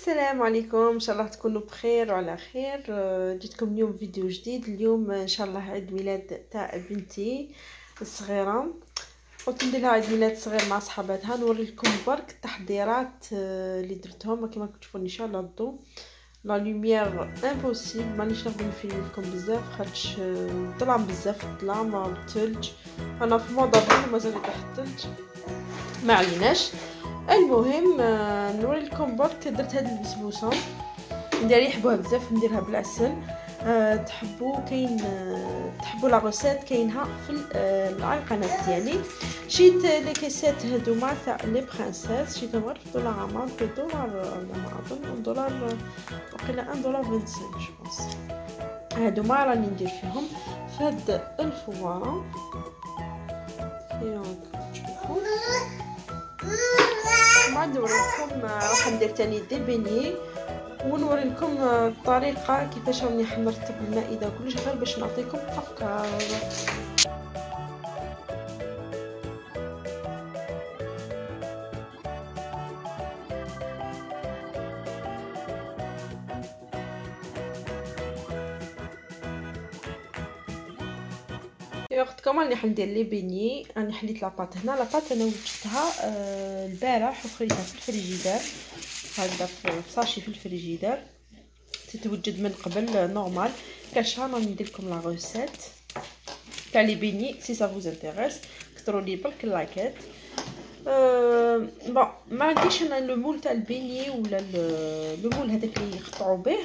السلام عليكم، ان شاء الله تكونوا بخير وعلى خير. جيتكم اليوم فيديو جديد. اليوم ان شاء الله عيد ميلاد تاع بنتي الصغيره. قلت ندير لها عيد ميلاد صغير مع صحاباتها، نوري لكم برك التحضيرات اللي درتهم. كما كنتوا تشوفوا ان شاء الله الضوء لا لوميير امبوسيبل، مانيش نقدر نفيلم لكم بزاف خاطش الظلام بزاف، الظلام والثلج. انا في موضه بون مازال تحت الثلج، ما عليناش. المهم نوري لكم برك درت هاد البسبوسه. ندير يحبوها بزاف، نديرها بالعسل. تحبوا كاين تحبوا لا روسيت كاينها في القناه ديالي. شيت لي كيسات هذوما تاع لي برانسيس، شيتهم غير في دولار $1 ما اظن دولار، وقيلا $1.25 جوبونس. هذوما راني ندير فيهم في هاد الفواره تشوفوا. ما نوريكم راح ندير تاني دي بيني، ونوري لكم الطريقه كيفاش راني نرتب المائده كلش، غير باش نعطيكم افكار. اختكم راني حندير لي بيني. راني حليت لاباط هنا. لاباط انا وجدتها البارح وخليتها في الفريجيدار، هكذا في صاشي في الفريجيدار، تتوجد من قبل نورمال. كاشا راني ندير لكم لا روسيت تاع لي بيني. سي سا فوز انتريس كثروا لي برك اللايكات. بون ما عنديش انا لو مول تاع البيني ولا لو مول هذاك اللي يقطعوا به،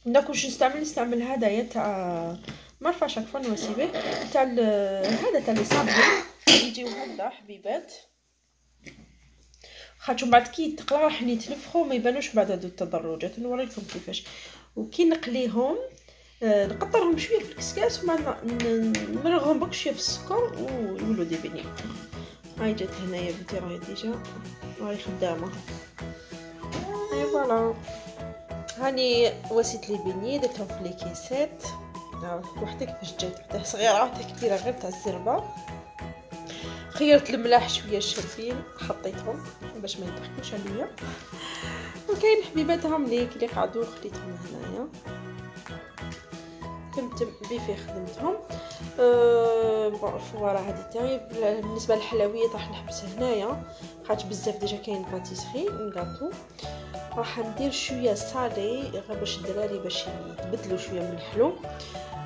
دونك واش نستعمل هدايا تاع مرفا شاك فوا نواسيبه تاع هذا تاع لي صابون يجيو هكذا حبيبات، خاطر بعد كي تقلع راح يتنفخوا ما يبانوش بعد هذو التدرجات. نوريكم كيفاش. وكي نقليهم نقطرهم شويه في الكسكاس وما نمرغهم برك شويه في السكر ويولوا دي بيني. هاي جات هنايا بنتي راهي ديجا راهي خدامه. اي فوالا، هاني وسيت لي بيني درتهم في لي كيسات. وحده كيفاش جات، وحده صغيره وحده كبيره غير تاع الزربه. خيرت الملاح شويه شابين حطيتهم باش ما يضحكوش عليا. وكاين حبيباتهم اللي قعدوا خليتهم هنايا، تمتم بيفي خدمتهم. الفواره هذه تاعي. بالنسبه للحلويات راح نحبس هنايا خاطر بزاف ديجا كاين باتيسري غاتو. راح ندير شويه صالي غير باش الدراري باش يتبدلوا شويه من الحلو.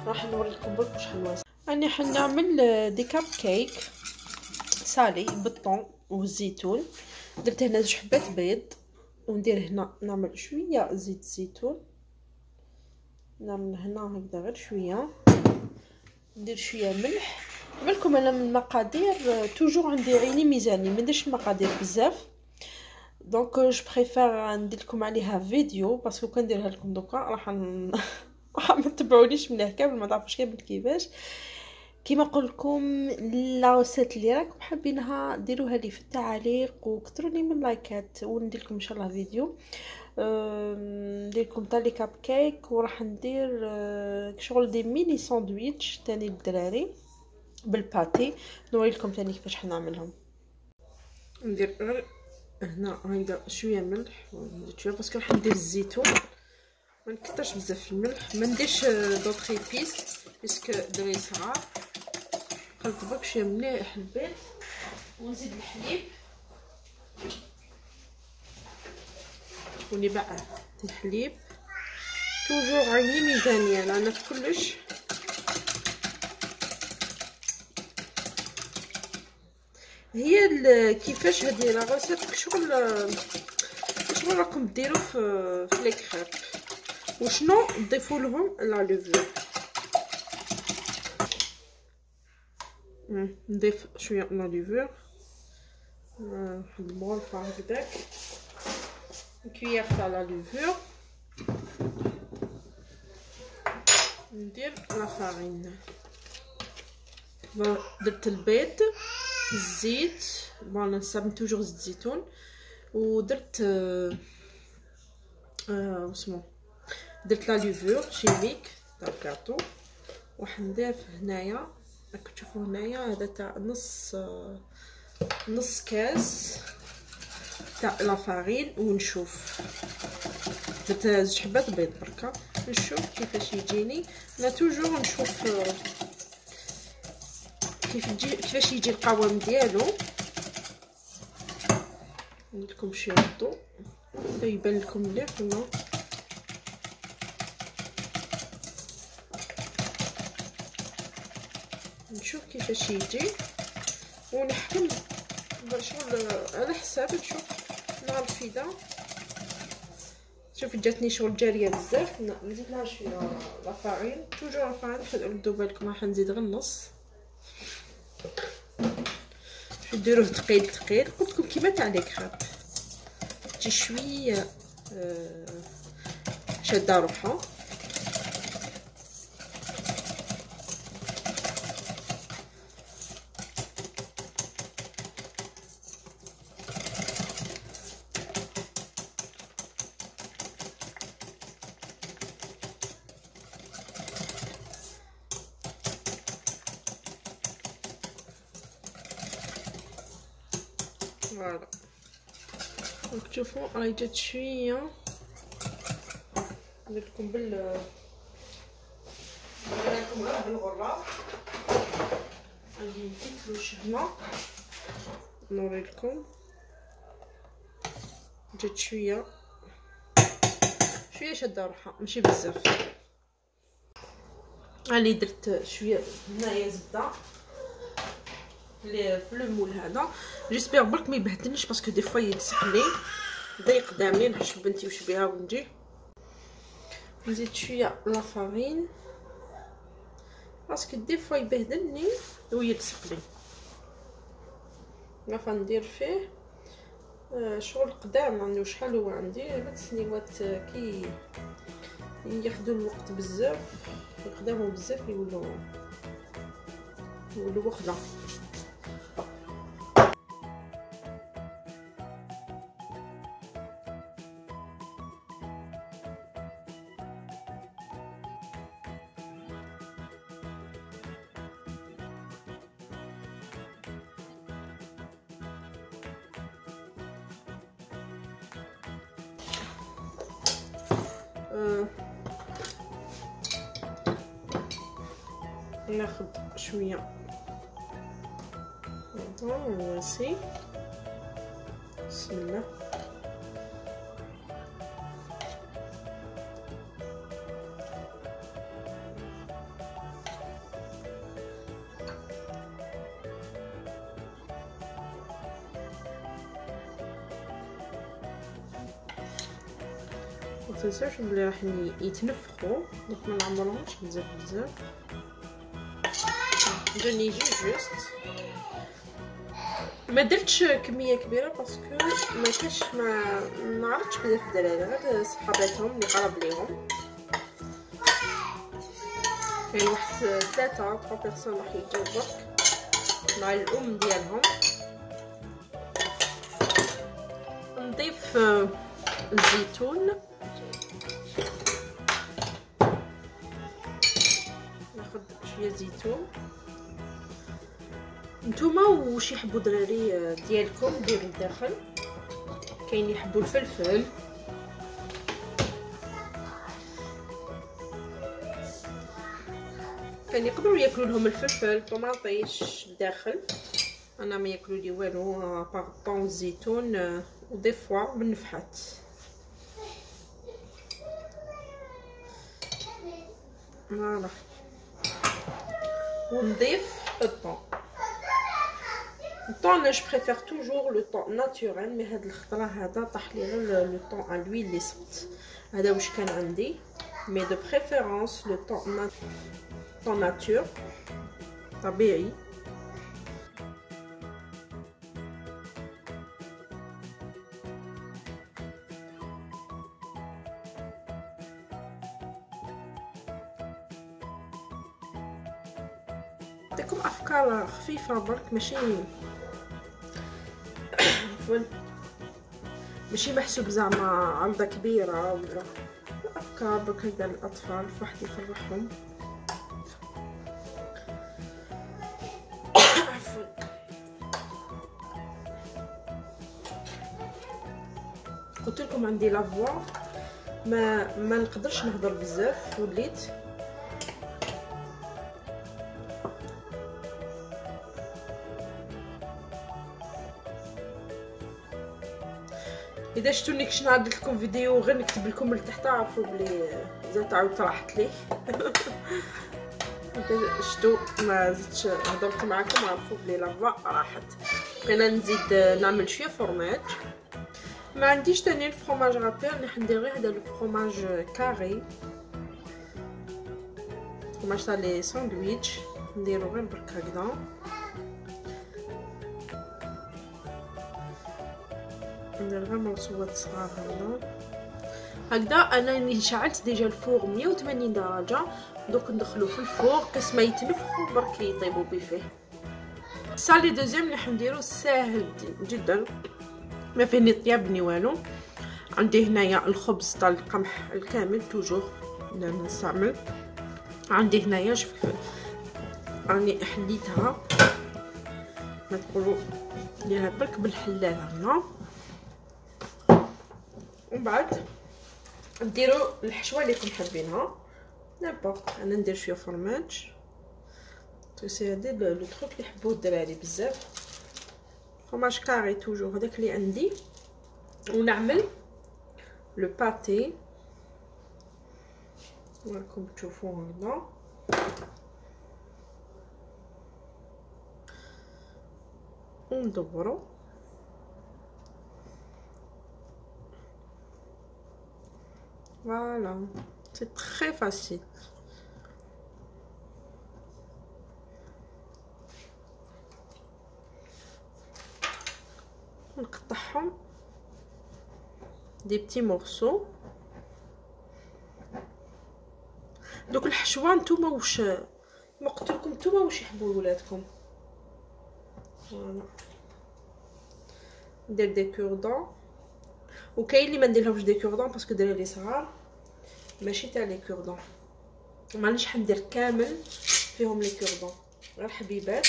راح نوري لكم برك واش حنوصل. راني حنعمل دي كاب كيك صالي بالطون والزيتون. درت هنا 2 حبات بيض، وندير هنا نعمل شويه زيت زيتون، نعمل هنا هكذا غير شويه، ندير شويه ملح. بالكم انا من المقادير توجور عندي عيني ميزاني، ما نديرش المقادير بزاف، دونك جو بريفير ندير لكم عليها فيديو باسكو كان نديرها لكم دوكا راح ما تبعونيش مليح كامل، ما تعرفوش كامل كيفاش. كيما نقول لكم لا روسيت اللي راكم حابينها ديروها لي في التعاليق وكثروا لي من اللايكات، وندير لكم ان شاء الله فيديو. ندير لكم تاع لي كاب كيك، وراح ندير شغل دي ميني ساندويتش تاني للدراري بالباتي. نوري لكم تاني كيفاش حنعملهم. ندير غير هنا هكذا شويه ملح، ونزيد شويه باسكو راح ندير الزيتون. ما نكثرش بزاف الملح، ما نديرش دوطخ ايبيس باسكو دري صغار. خلط برك شويه مليح البيض ونزيد الحليب ونبع الحليب. توجور عيني ميزانيه لان في كلش. هي كيفاش هذه لا روسيت شغل راكم ديروا في لي كريب، وشنو نضيفوا لهم لا لوفور. نضيف شويه لا لوفور، واحد المغرفه هكذاك، كويير تاع لا لوفور. ندير لا فارين، درت البيض الزيت، بون نستعمل توجور زيت زيتون، ودرت واسمو درت لا لوفور شيميك تاع الكاطو. وحنضيف هنايا راكم تشوفوا هنايا هذا تاع نص كاس تاع لافارين ونشوف. درت زوج حبات بيض بركه، نشوف كيفاش يجيني. انا توجور نشوف كيفاش يجي القوام ديالو. نديرلكم شويه الضوء يبان لكم مليح ولا نشوف كيفاش يجي ونحكم شغل على حساب. نشوف نعرف اذا شوف جاتني شغل جاريه بزاف. نزيد لها شويه لافارين، توجور لافارين ردوا بالكم راح نزيد غير نص. شو ديروه ثقيل قلت لكم كيما تاع لي كراب، تجي شويه شاده روحها. فوالا راك تشوفوا راهي جات شويه. ندير لكم نوريكم غير بالغراب. غادي نكتلوش هنا نوري لكم. جات شويه شاده روحها ماشي بزاف. راني درت شويه هنايا زبده في المول هذا. جيسبيغ برك ما يبهدلنيش باسكو دي فوا يلصق لي ضيق قدامي. نحشف بنتي وش بها ونجي نزيد شويه لافارين باسكو دي فوا يبهدلني ويلصق لي. غادي ندير فيه شغل قدام. عندي شحال هو عندي 3 سنيوات كي ياخذوا الوقت بزاف يخدموا بزاف يولوا وخده. ناخذ شويه واسي. بسم الله. متنساوش بلي راح يتنفخوا دونك ما نعمرهمش بزاف. جاني جوست ما درتش كميه كبيره باسكو ما كاش ما عرفتش بزاف الدراري غير صحاباتهم اللي قرب ليهم. يعني واحد 3 بيرسون راح يجيو برك مع الام ديالهم. نضيف الزيتون. ناخذ شويه زيتون. نتوما واش يحبوا دراري ديالكم ديروا الداخل. كاين يحبوا الفلفل، كان يقدروا ياكلوا لهم الفلفل طوماطيش الداخل. انا ما ياكلوا لي والو باغطون الزيتون ودي فوا بالنفحات. فوالا ونضيف الطون. الطون انا جو بريفير توجور لو طون ناتوريل، مي هاد الخطره هذا طاح لي غير لو طون ا لويل اللي صبت. هذا واش كان عندي، مي دو بريفيرونس لو طون ناتور طبيعي. نعطيكم افكار خفيفه برك، ماشي محسوب زعما عرضه كبيره ولا افكار برك هكذا للاطفال فواحد يفرحهم. عفوا قلت لكم عندي لافوا ما نقدرش نهضر بزاف وليت. اذا شفتوني كنت نعدل لكم فيديو غير نكتب لكم لتحت عرفوا بلي زعما عاود راحت لي. اذا شفتوا ما زدتش هضرت معكم عرفوا بلي لافوا راحت. بقينا نزيد نعمل شويه فرماج. ما عنديش تاني الفرماج رابير اللي حندير غير هذا الفرماج كاري، فرماج تاع لي ساندويتش نديرو غير برك هكذا. ندير غير مرصوات صغار هكذا. انا راني شعلت ديجا الفور 180 درجه، دوك ندخلو في الفور قسم ما يتنفخوا برك يطيبوا بيه فيه. الصالي دوزيام اللي حنديرو ساهل جدا، ما فيه ني طياب ني والو. عندي هنايا الخبز تاع القمح الكامل توجور نستعمل. عندي هنايا شوف كيف راني حليتها، ما تقولوا نديرها برك بالحلال هنا. ومن بعد نديرو الحشوه اللي كنتم حابينها نيمبورط. انا ندير شويه فرماج توسي هذا لو تروك اللي يحبوه الدراري بزاف، فرماج كاري توجور هذاك اللي عندي. ونعمل لو باتي راكم تشوفوه هنا. وندورو فوالا سي تري فاسيل. نقطعهم دي بتي مورسو. دوك الحشوه نتوما واش ما قلت لكم، نتوما واش يحبوا ولادكم. فوالا ندير دي كوردون، وكاين اللي ما نديرلهمش دي كوردون باسكو دراري صغار ماشي تاع لي كوردون. مانيش حندير كامل فيهم لي كوردون، غير حبيبات.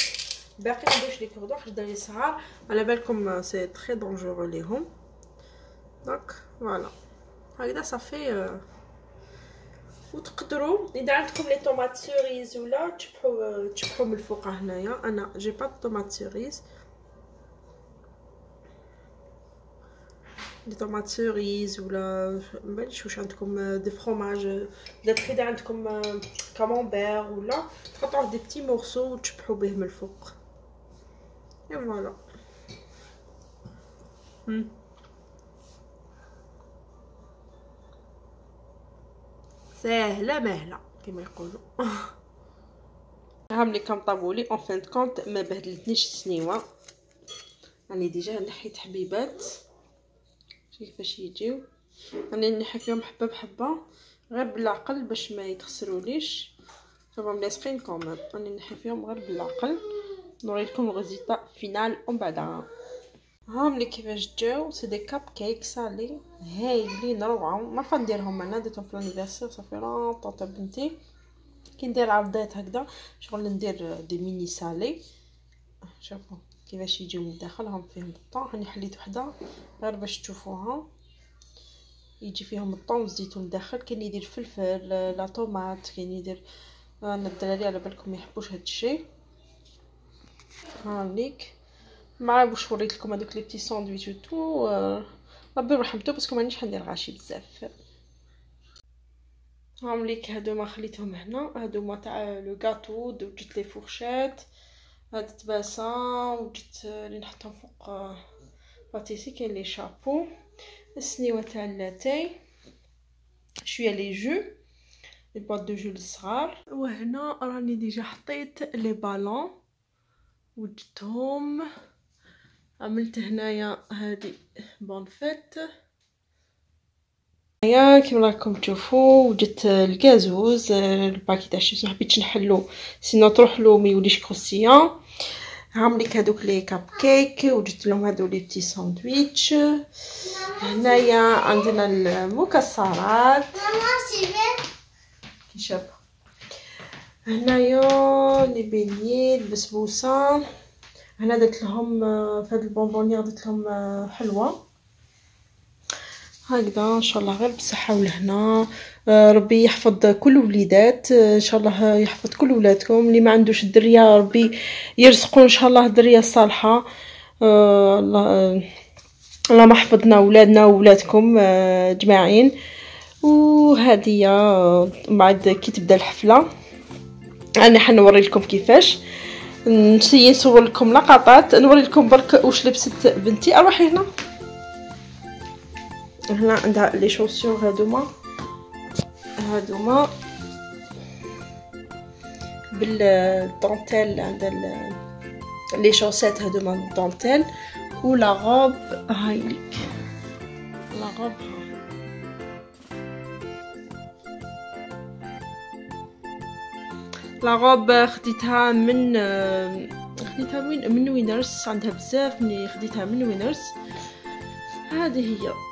باقي ما نديرش لي كوردون حيت دراري صغار على بالكم سي تري دونجورو ليهم. دونك فوالا هكذا صافي. وتقدروا اذا عندكم لي طوماط سوريز ولا تشبحوا من الفوق. هنايا انا جي با طوماط سوريز، دي طوماط سوريز ولا مبانش واش عندكم دي فرomage داتخي اذا عندكم كامامبير ولا تقطعوه دي بتي مورسو وتشبحوا به من الفوق. اي فوالا ساهله ماهله كما يقولوا. هاملي كم طابولي اون فين كونط ما بهدلتنيش السنيوه. راني ديجا نحيت حبيبات كيفاش يجيو. راني نحي فيهم حبه بحبه غير بالعقل باش ما يتخسروليش. هما ملاصقين كومون، راني نحي فيهم غير بالعقل. نوريلكم الريزلت فينال ومن بعدها. هاملي كيفاش جاو. سي دي كاب كيك سالي هايلين روعه. ما نديرهم انا، درتهم في الانيفرسير صافي راه تاع بنتي كي ندير عرضات هكذا شغل ندير دي ميني سالي. شوفوا كيفاش يجيو من الداخل، هم فيهم الطون. هاني حليت وحده غير باش تشوفوها. يجي فيهم الطون والزيتون داخل. كاين يدير فلفل لا طوماط، كاين يدير. انا الدراري على بالكم ما يحبوش هاد الشيء. هانيك مع واش وريت لكم هذوك لي بتي ساندويتش و تو. ربي يرحمتو باسكو مانيش حندير غاشي بزاف. هاهم ليك هادو ما خليتهم هنا. هادو ما تاع لو غاتو وجدت لي فورشات. هاد تباسا وجدت اللي نحطهم فوق باتيسي. كاين لي شابو، السنيوه تاع اللاتاي، شويه لي جو لي بواط دو جو الصغار. وهنا راني ديجا حطيت لي بالون وجدتهم. عملت هنايا هذه بونفيت. هيا كيما راكم تشوفوا وجدت الغازوز الباكي تاع الشيبس. محبيتش نحلو سينو تروح له ما يوليش كروسيون. هامليك هذوك لي كاب كيك وجدت لهم هذو لي بتي ساندويتش. هنايا عندنا المكسرات كي شاب. هنايا لي بيني البسبوسه. هنا درت لهم في هاد البونبونيير درت لهم حلوه. هكذا ان شاء الله غير بالصحه والهنا. ربي يحفظ كل وليدات، ان شاء الله يحفظ كل ولادكم. اللي ما عندوش الدريه ربي يرزقوا ان شاء الله الدريه الصالحه. الله اللهم احفظنا ولادنا وولادكم اجمعين. وهذه بعد كي تبدا الحفله انا حنوري لكم كيفاش. نسيي نصور لكم لقطات، نوري لكم برك واش لبست بنتي. اروحي هنا عندها لي شوسيور هادوما بالدونتيل، عندها لي شوسات هادوما دونتيل. ولا غوب هاي ليك لا غوب لا غوب خديتها من وين؟ من وينرس. عندها بزاف، ملي خديتها من وينرس. هذه هي